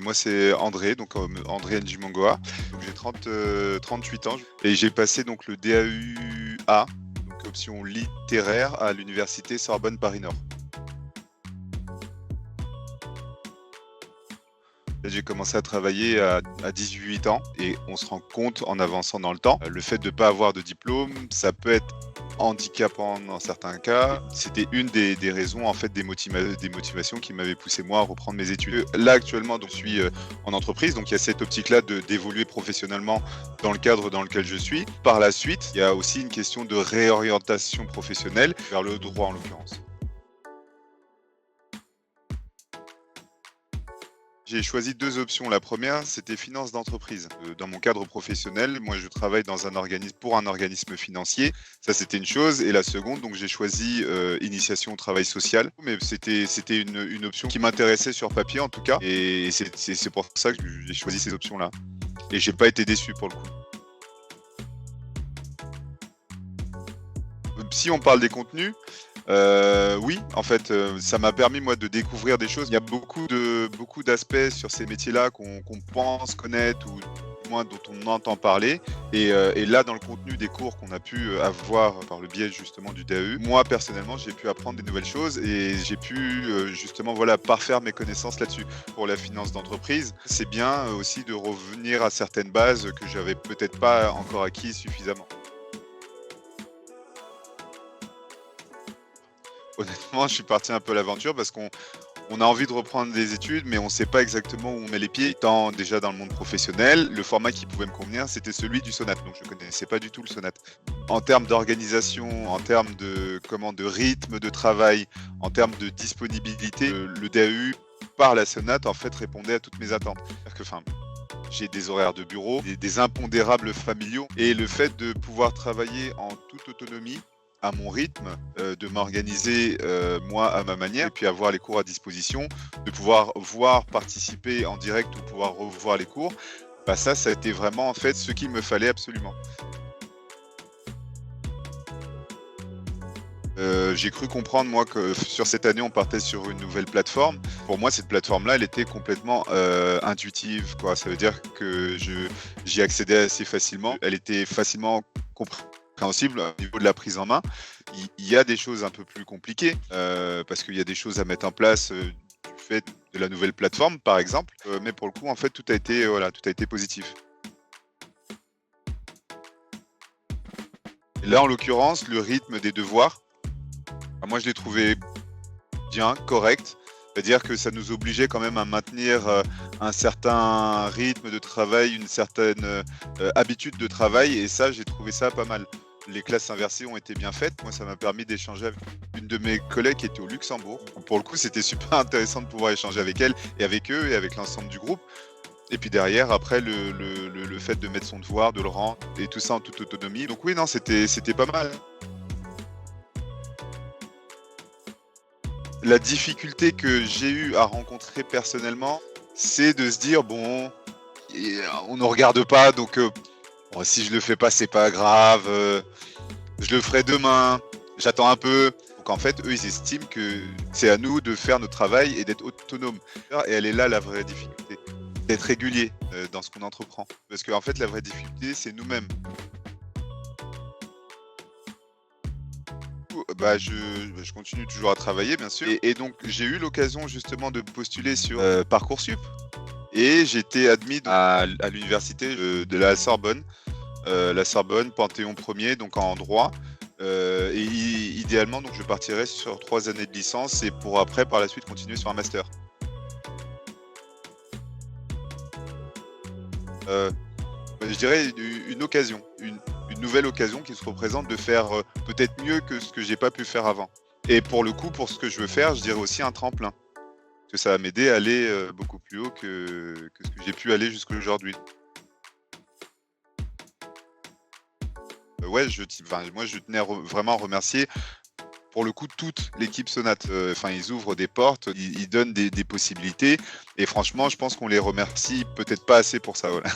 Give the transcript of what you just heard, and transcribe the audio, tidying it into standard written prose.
Moi c'est André, donc André Njimongoa. Donc j'ai 38 ans et j'ai passé donc le DAU-A, donc option littéraire à l'université Sorbonne Paris-Nord. J'ai commencé à travailler à 18 ans et on se rend compte en avançant dans le temps, le fait de ne pas avoir de diplôme, ça peut être handicapant dans certains cas. C'était une des raisons, en fait, des motivations qui m'avaient poussé moi à reprendre mes études. Là, actuellement, donc, je suis en entreprise, donc il y a cette optique-là d'évoluer professionnellement dans le cadre dans lequel je suis. Par la suite, il y a aussi une question de réorientation professionnelle vers le droit en l'occurrence. J'ai choisi 2 options. La première, c'était finance d'entreprise. Dans mon cadre professionnel, moi, je travaille dans pour un organisme financier. Ça, c'était une chose et la seconde, donc j'ai choisi, initiation au travail social. Mais c'était une option qui m'intéressait sur papier, en tout cas et c'est pour ça que j'ai choisi ces options-là et j'ai pas été déçu pour le coup. Si on parle des contenus, oui, en fait, ça m'a permis moi de découvrir des choses. Il y a beaucoup d'aspects sur ces métiers-là qu'on pense connaître ou du moins dont on entend parler et là dans le contenu des cours qu'on a pu, avoir par le biais justement du DAE, moi personnellement, j'ai pu apprendre des nouvelles choses et j'ai pu, justement voilà parfaire mes connaissances là-dessus. Pour la finance d'entreprise, c'est bien, aussi de revenir à certaines bases que j'avais peut-être pas encore acquises suffisamment. Honnêtement, je suis parti un peu à l'aventure parce qu'on a envie de reprendre des études, mais on ne sait pas exactement où on met les pieds. Étant déjà dans le monde professionnel, le format qui pouvait me convenir, c'était celui du Sonat. Donc je ne connaissais pas du tout le Sonat. En termes d'organisation, en termes de rythme de travail, en termes de disponibilité, le DAU par la Sonat en fait répondait à toutes mes attentes. C'est-à-dire que, enfin, j'ai des horaires de bureau, des impondérables familiaux et le fait de pouvoir travailler en toute autonomie, à mon rythme, de m'organiser, moi à ma manière et puis avoir les cours à disposition, de pouvoir participer en direct ou pouvoir revoir les cours, bah ça a été vraiment en fait ce qu'il me fallait absolument. J'ai cru comprendre moi que sur cette année, on partait sur une nouvelle plateforme. Pour moi, cette plateforme-là, elle était complètement, intuitive, quoi. Ça veut dire que j'y accédais assez facilement. Elle était facilement compréhensible au niveau de la prise en main. Il y a des choses un peu plus compliquées, parce qu'il y a des choses à mettre en place, du fait de la nouvelle plateforme, par exemple, mais pour le coup, en fait, tout a été, voilà, tout a été positif. Et là, en l'occurrence, le rythme des devoirs, bah, moi, je l'ai trouvé bien, correct. C'est-à-dire que ça nous obligeait quand même à maintenir, un certain rythme de travail, une certaine, habitude de travail et ça, j'ai trouvé ça pas mal. Les classes inversées ont été bien faites. Moi, ça m'a permis d'échanger avec une de mes collègues qui était au Luxembourg. Pour le coup, c'était super intéressant de pouvoir échanger avec elle et avec eux et avec l'ensemble du groupe et puis derrière, après le fait de mettre son devoir, de le rendre et tout ça en toute autonomie. Donc oui, non, c'était pas mal. La difficulté que j'ai eu à rencontrer personnellement, c'est de se dire: «Bon, on ne regarde pas donc bon si je le fais pas, c'est pas grave, je le ferai demain, j'attends un peu». Donc en fait, eux, ils estiment que c'est à nous de faire notre travail et d'être autonomes et elle est là la vraie difficulté, d'être régulier, dans ce qu'on entreprend. Parce qu'en fait, la vraie difficulté, c'est nous-mêmes. Bah, je continue toujours à travailler bien sûr et donc j'ai eu l'occasion justement de postuler sur, Parcoursup et j'ai été admis à l'université, la Sorbonne, Panthéon 1er donc en droit, et idéalement donc je partirais sur 3 années de licence et pour après par la suite continuer sur un master. Heu, je dirais une occasion, une nouvelle occasion qui se représente de faire, peut-être mieux que ce que j'ai pas pu faire avant et pour le coup, pour ce que je veux faire, je dirais aussi un tremplin. Parce que ça va m'aider à aller, beaucoup plus haut que ce que j'ai pu aller jusqu'aujourd'hui. Ouais, moi je tenais à vraiment remercier pour le coup toute l'équipe Sonate. Enfin, ils ouvrent des portes, ils donnent des possibilités et franchement, je pense qu'on les remercie peut-être pas assez pour ça, voilà.